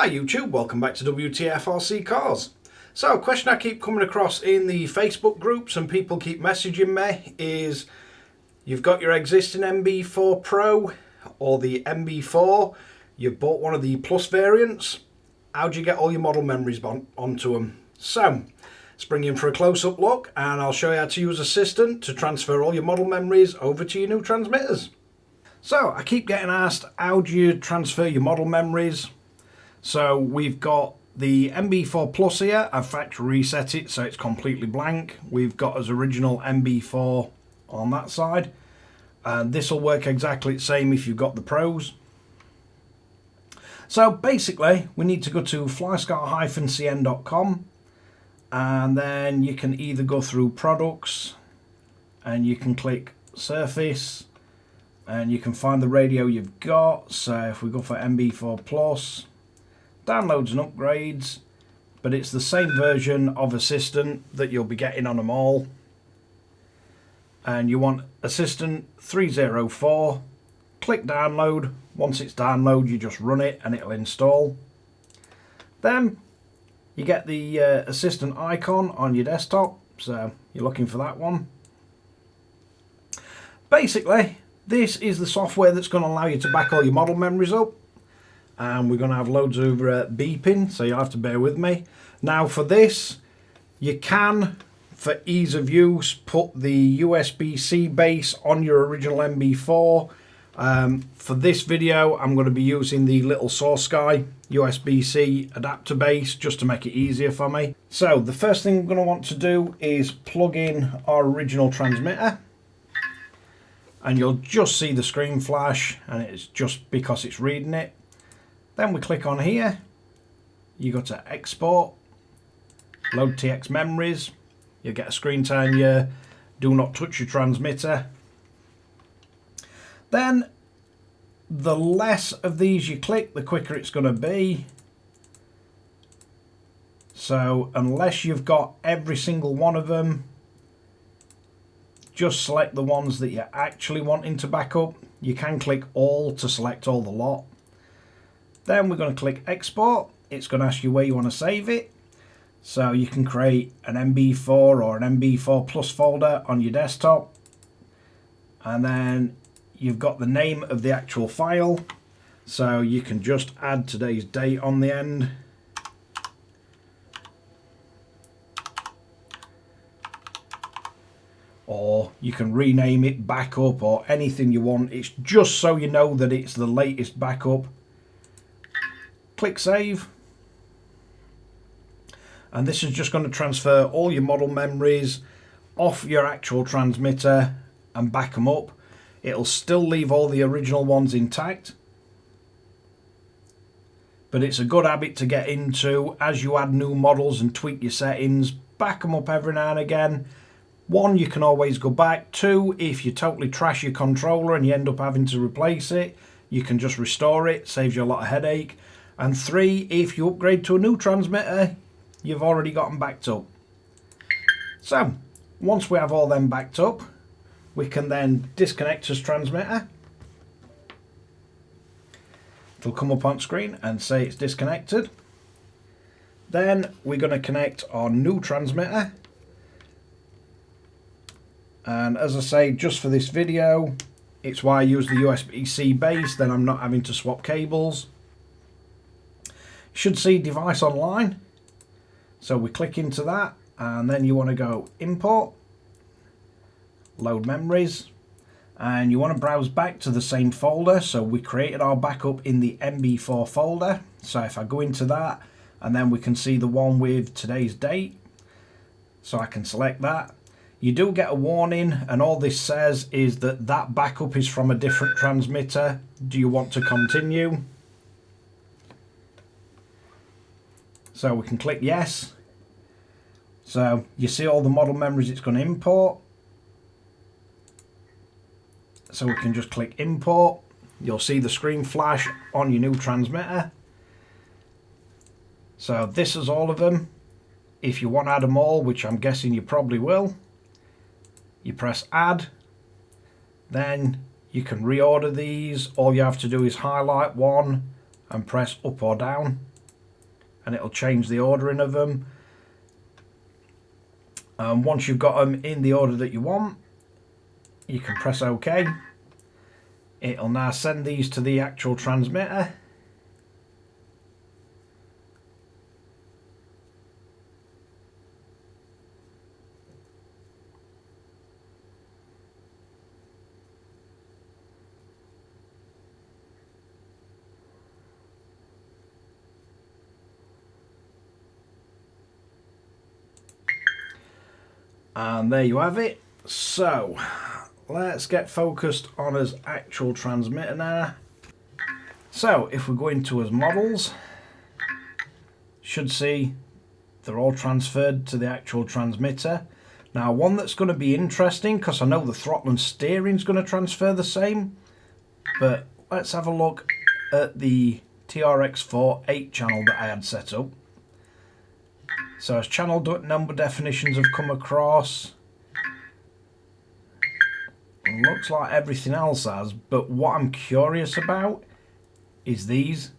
Hi YouTube, welcome back to Wtf Rc Cars. So a question I keep coming across in the Facebook groups and people keep messaging me is, you've got your existing NB4 Pro or the NB4, you've bought one of the Plus variants, how do you get all your model memories onto them? So let's bring you in for a close-up look and I'll show you how to use Assistant to transfer all your model memories over to your new transmitters. So I keep getting asked, how do you transfer your model memories? So we've got the NB4 Plus here. I've factory reset it so it's completely blank. We've got as original NB4 on that side, and this will work exactly the same if you've got the Pros. So basically we need to go to flysky-cn.com, and then you can either go through products and you can click surface and you can find the radio you've got. So if we go for NB4 Plus, downloads and upgrades, but it's the same version of Assistant that you'll be getting on them all. And you want Assistant 304, click download. Once it's downloaded, you just run it and it'll install. Then you get the Assistant icon on your desktop, so you're looking for that one. Basically, this is the software that's going to allow you to back all your model memories up. And we're going to have loads of beeping, so you'll have to bear with me. Now for this, you can, for ease of use, put the USB-C base on your original NB4. For this video, I'm going to be using the little SourceSky USB-C adapter base just to make it easier for me. So the first thing we're going to want to do is plug in our original transmitter. And you'll just see the screen flash, and it's just because it's reading it. Then we click on here, you go to export, load TX memories, you'll get a screen telling you do not touch your transmitter. Then the less of these you click, the quicker it's going to be. So unless you've got every single one of them, just select the ones that you're actually wanting to back up. You can click all to select all the lot. Then we're going to click export. It's going to ask you where you want to save it. So you can create an NB4 or an NB4 Plus folder on your desktop. And then you've got the name of the actual file. So you can just add today's date on the end. Or you can rename it backup or anything you want. It's just so you know that it's the latest backup. Click save, and this is just going to transfer all your model memories off your actual transmitter and back them up. It'll still leave all the original ones intact, but it's a good habit to get into as you add new models and tweak your settings. Back them up every now and again. One, you can always go back. Two, if you totally trash your controller and you end up having to replace it, you can just restore it, saves you a lot of headache. And three, if you upgrade to a new transmitter, you've already got them backed up. So, once we have all them backed up, we can then disconnect this transmitter. It'll come up on screen and say it's disconnected. Then we're going to connect our new transmitter. And as I say, just for this video, it's why I use the USB-C base, then I'm not having to swap cables. Should see device online, so we click into that, and then you want to go import, load memories, and you want to browse back to the same folder. So we created our backup in the NB4 folder, so if I go into that, and then we can see the one with today's date, so I can select that. You do get a warning, and all this says is that that backup is from a different transmitter. Do you want to continue? So we can click yes. So you see all the model memories it's going to import. So we can just click import. You'll see the screen flash on your new transmitter. So this is all of them. If you want to add them all, which I'm guessing you probably will, you press add. Then you can reorder these. All you have to do is highlight one and press up or down. and it'll change the ordering of them. Once you've got them in the order that you want, you can press OK. It'll now send these to the actual transmitter. And there you have it. So let's get focused on his actual transmitter now. So if we go into his models, should see they're all transferred to the actual transmitter. Now one that's going to be interesting, because I know the throttle and steering is going to transfer the same, but let's have a look at the TRX4 8 channel that I had set up. So as channel number definitions have come across, looks like everything else has, but what I'm curious about is these,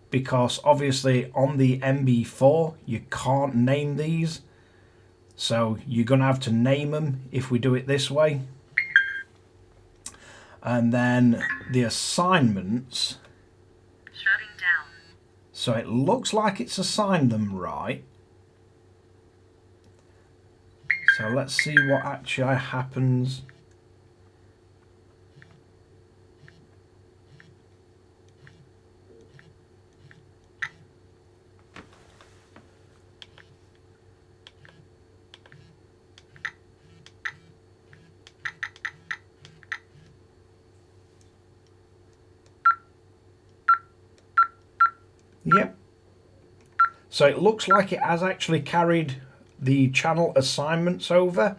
because obviously on the NB4 you can't name these, so you're going to have to name them if we do it this way. And then the assignments, shutting down. So it looks like it's assigned them right. So let's see what actually happens. Yep. So it looks like it has actually carried the channel assignments over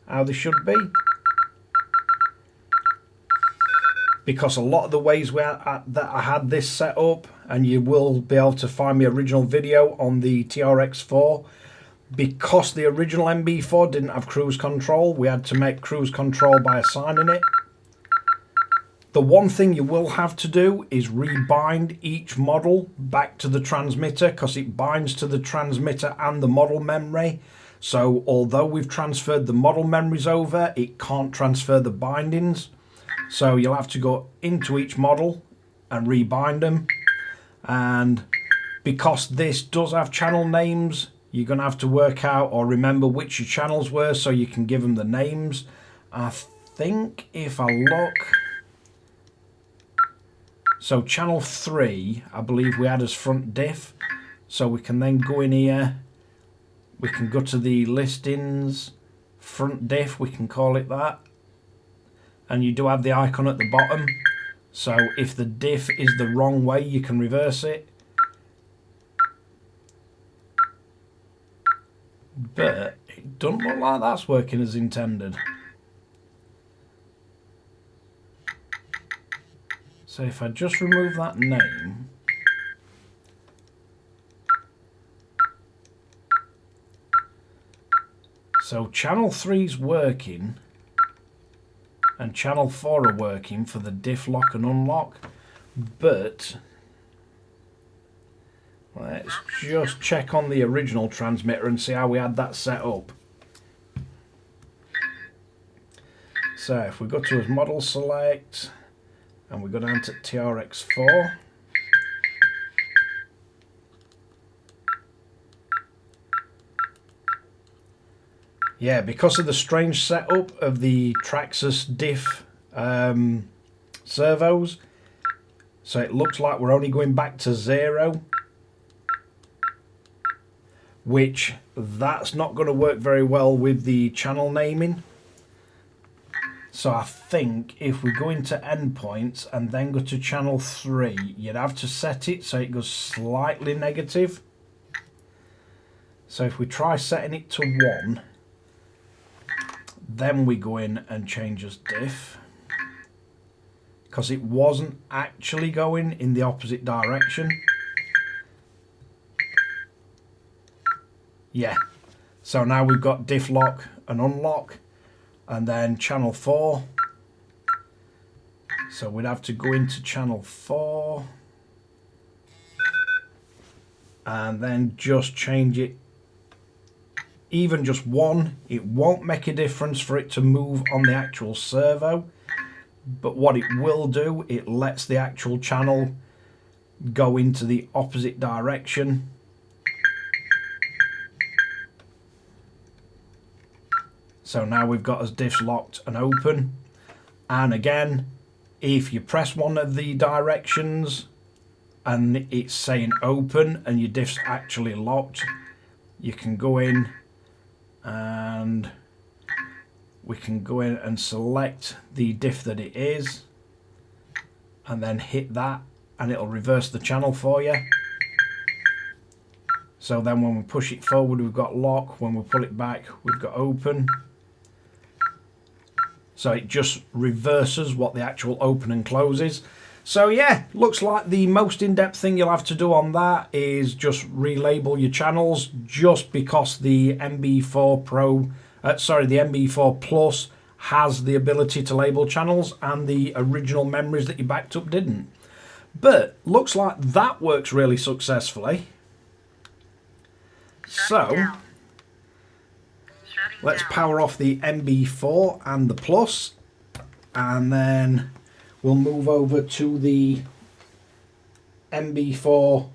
how they should be, because a lot of the ways that I had this set up, and you will be able to find my original video on the TRX4, because the original NB4 didn't have cruise control, we had to make cruise control by assigning it. The one thing you will have to do is rebind each model back to the transmitter, because it binds to the transmitter and the model memory. So although we've transferred the model memories over, it can't transfer the bindings. So you'll have to go into each model and rebind them. And because this does have channel names, you're going to have to work out or remember which your channels were so you can give them the names. I think if I look... So channel 3, I believe we had as front diff. So we can then go in here. We can go to the listings, front diff, we can call it that. And you do have the icon at the bottom. So if the diff is the wrong way, you can reverse it. But it doesn't look like that's working as intended. So if I just remove that name, so channel 3's working and channel 4 are working for the diff lock and unlock, but let's just check on the original transmitter and see how we had that set up. So if we go to his model select, and we go down to TRX4. Yeah, because of the strange setup of the Traxxas diff servos, so it looks like we're only going back to 0, which that's not going to work very well with the channel naming. So I think if we go into endpoints and then go to channel 3, you'd have to set it so it goes slightly negative. So if we try setting it to 1, then we go in and change as diff, because it wasn't actually going in the opposite direction. Yeah, so now we've got diff lock and unlock. And then channel 4, so we'd have to go into channel 4, and then just change it, even just one. It won't make a difference for it to move on the actual servo, but what it will do, it lets the actual channel go into the opposite direction. So now we've got us diffs locked and open. And again, if you press one of the directions and it's saying open and your diff's actually locked, you can go in and we can go in and select the diff that it is and then hit that, and it'll reverse the channel for you. So then when we push it forward, we've got lock. When we pull it back, we've got open. So it just reverses what the actual open and close is. So yeah, looks like the most in-depth thing you'll have to do on that is just relabel your channels, just because the NB4 Pro, the NB4 Plus has the ability to label channels and the original memories that you backed up didn't. But looks like that works really successfully. So let's power off the NB4 and the Plus, and then we'll move over to the NB4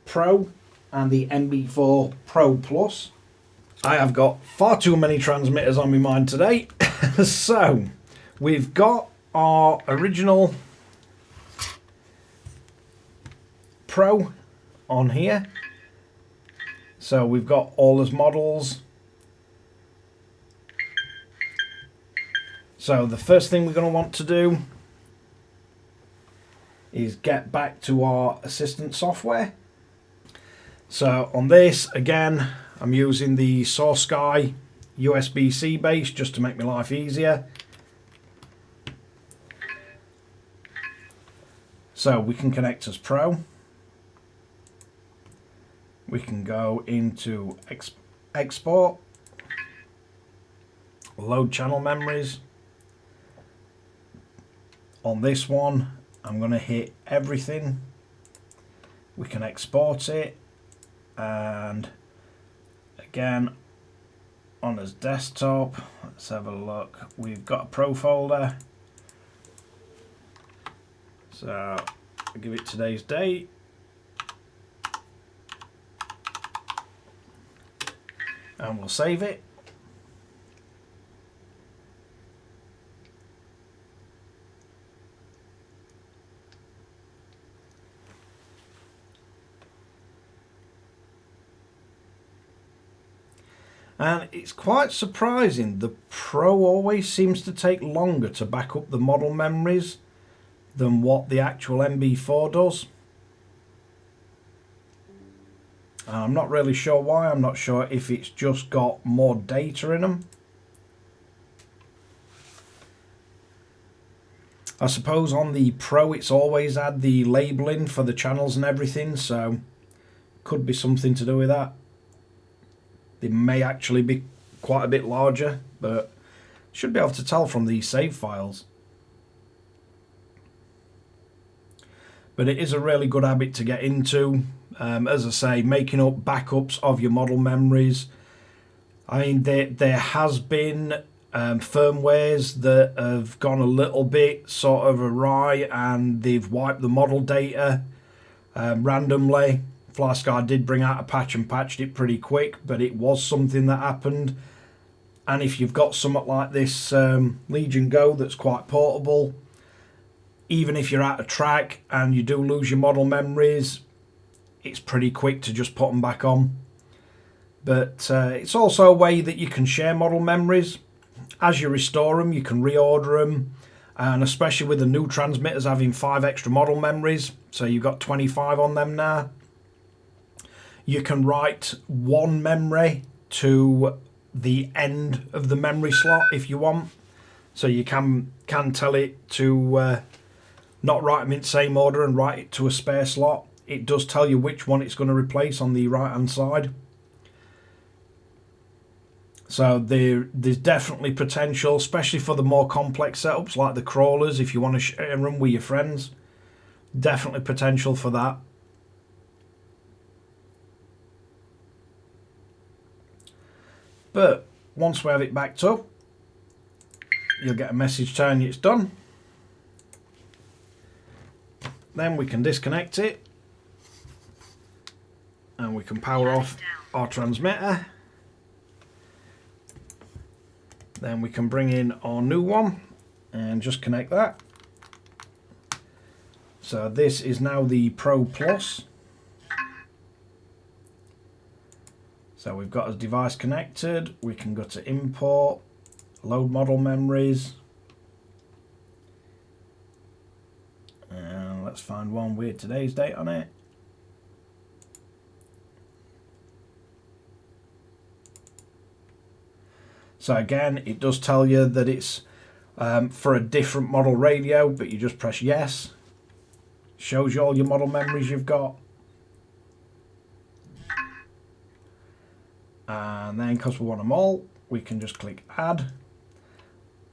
Pro and the NB4 Pro Plus. I have got far too many transmitters on my mind today. So we've got our original Pro on here. So we've got all those models. So the first thing we're going to want to do is get back to our assistant software. So on this, again, I'm using the SourceSky USB-C base just to make my life easier. So we can connect as Pro. We can go into export, load channel memories. On this one, I'm going to hit everything. We can export it, and again on his desktop, let's have a look. We've got a Pro folder, so I'll give it today's date. And we'll save it. And it's quite surprising, the Pro always seems to take longer to back up the model memories than what the actual NB4 does. I'm not really sure why. I'm not sure if it's just got more data in them. I suppose on the Pro it's always had the labelling for the channels and everything, so could be something to do with that. They may actually be quite a bit larger, but should be able to tell from these save files. But it is a really good habit to get into. As I say, making up backups of your model memories. I mean, there has been firmwares that have gone a little bit sort of awry and they've wiped the model data randomly. Flysky did bring out a patch and patched it pretty quick, but it was something that happened. And if you've got something like this Legion Go that's quite portable, even if you're out of track and you do lose your model memories, it's pretty quick to just put them back on. But it's also a way that you can share model memories. As you restore them, you can reorder them, and especially with the new transmitters having 5 extra model memories, so you've got 25 on them now. You can write one memory to the end of the memory slot if you want, so you can tell it to not write them in the same order and write it to a spare slot. It does tell you which one it's going to replace on the right hand side. So there's definitely potential, especially for the more complex setups like the crawlers, if you want to share them with your friends. Definitely potential for that. But once we have it backed up, you'll get a message telling you it's done. Then we can disconnect it and we can power off our transmitter. Then we can bring in our new one and just connect that. So this is now the Pro Plus. So we've got a device connected. We can go to import, load model memories. And let's find one with today's date on it. So again, it does tell you that it's for a different model radio, but you just press yes. Shows you all your model memories you've got. And then, because we want them all, we can just click add.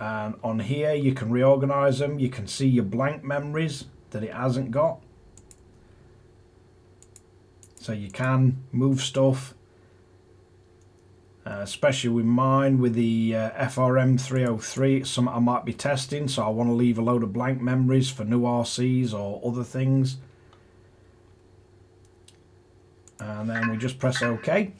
And on here you can reorganize them. You can see your blank memories that it hasn't got. So you can move stuff. Especially with mine, with the FRM 303, it's something I might be testing, so I want to leave a load of blank memories for new RCs or other things. And then we just press OK.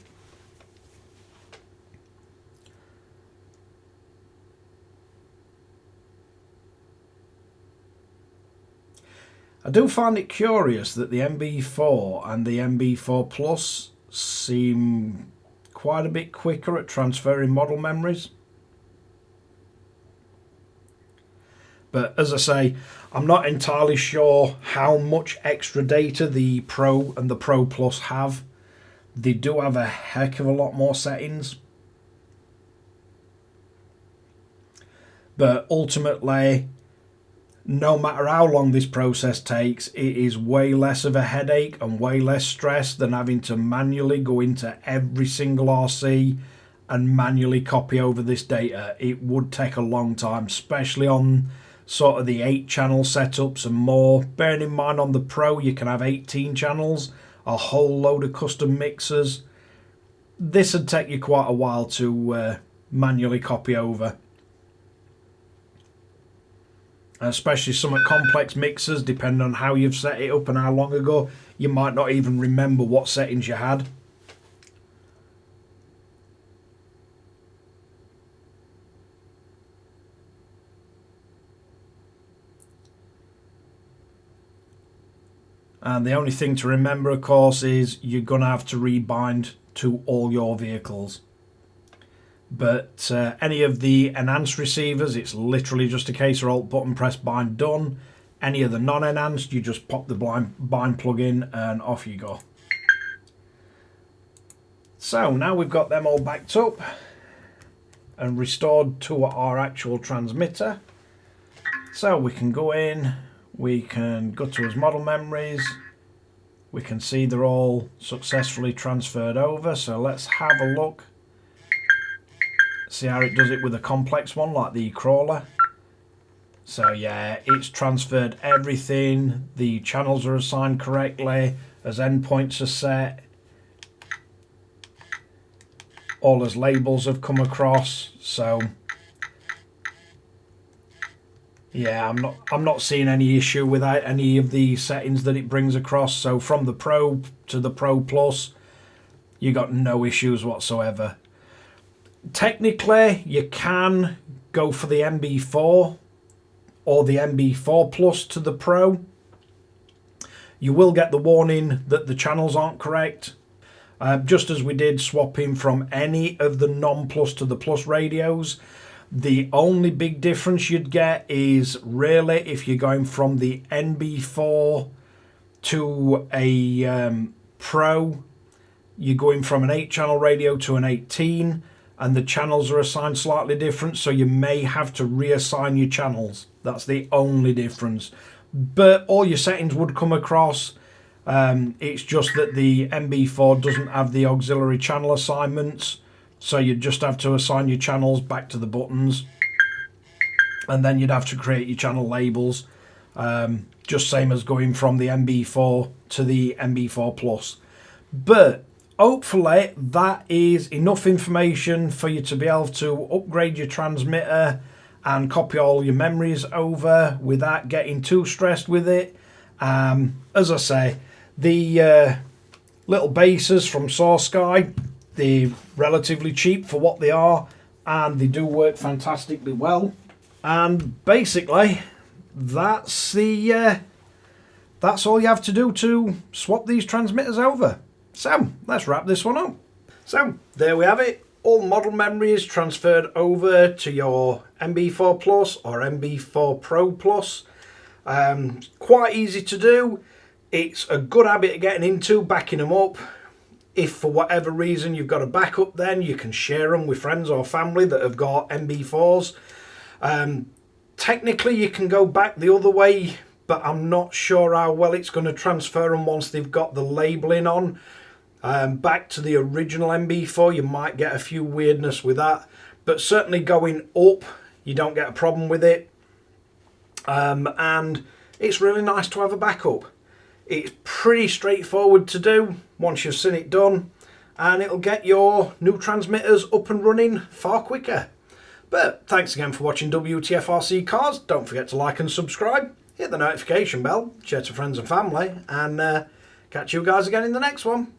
I do find it curious that the NB4 and the NB4 Plus seem quite a bit quicker at transferring model memories. But as I say, I'm not entirely sure how much extra data the Pro and the Pro Plus have. They do have a heck of a lot more settings. But ultimately, no matter how long this process takes, it is way less of a headache and way less stress than having to manually go into every single RC and manually copy over this data. It would take a long time, especially on sort of the 8-channel setups and more. Bearing in mind on the Pro you can have 18 channels, a whole load of custom mixers. This would take you quite a while to manually copy over. Especially some complex mixers, depending on how you've set it up and how long ago, you might not even remember what settings you had. And the only thing to remember, of course, is you're going to have to rebind to all your vehicles. But any of the enhanced receivers, it's literally just a case of alt button press bind done. Any of the non-enhanced, you just pop the bind plug in and off you go. So now we've got them all backed up and restored to our actual transmitter. So we can go in, we can go to his model memories. We can see they're all successfully transferred over. So let's have a look. See how it does it with a complex one like the crawler. So yeah, it's transferred everything. The channels are assigned correctly as endpoints are set. All as labels have come across. So yeah, I'm not seeing any issue with any of the settings that it brings across. So from the Pro to the Pro Plus, you got no issues whatsoever. Technically, you can go for the NB4 or the NB4 Plus to the Pro. You will get the warning that the channels aren't correct. Just as we did swapping from any of the non-Plus to the Plus radios. The only big difference you'd get is really if you're going from the NB4 to a Pro, you're going from an 8-channel radio to an 18. And the channels are assigned slightly different, so you may have to reassign your channels. That's the only difference. But all your settings would come across. It's just that the NB4 doesn't have the auxiliary channel assignments, so you'd just have to assign your channels back to the buttons. And then you'd have to create your channel labels, just same as going from the NB4 to the NB4 Plus. But hopefully that is enough information for you to be able to upgrade your transmitter and copy all your memories over without getting too stressed with it. As I say, the little bases from SourceSky, they're relatively cheap for what they are, and they do work fantastically well. And basically, that's all you have to do to swap these transmitters over. So let's wrap this one up. So there we have it. All model memory is transferred over to your NB4 Plus or NB4 Pro Plus. Quite easy to do. It's a good habit of getting into, backing them up. If for whatever reason you've got a backup, then you can share them with friends or family that have got NB4s. Technically you can go back the other way, but I'm not sure how well it's going to transfer them once they've got the labelling on. Back to the original NB4, you might get a few weirdness with that, but certainly going up, you don't get a problem with it. And it's really nice to have a backup. It's pretty straightforward to do once you've seen it done, and it'll get your new transmitters up and running far quicker. But thanks again for watching Wtf Rc Cars. Don't forget to like and subscribe, hit the notification bell, share to friends and family, and catch you guys again in the next one.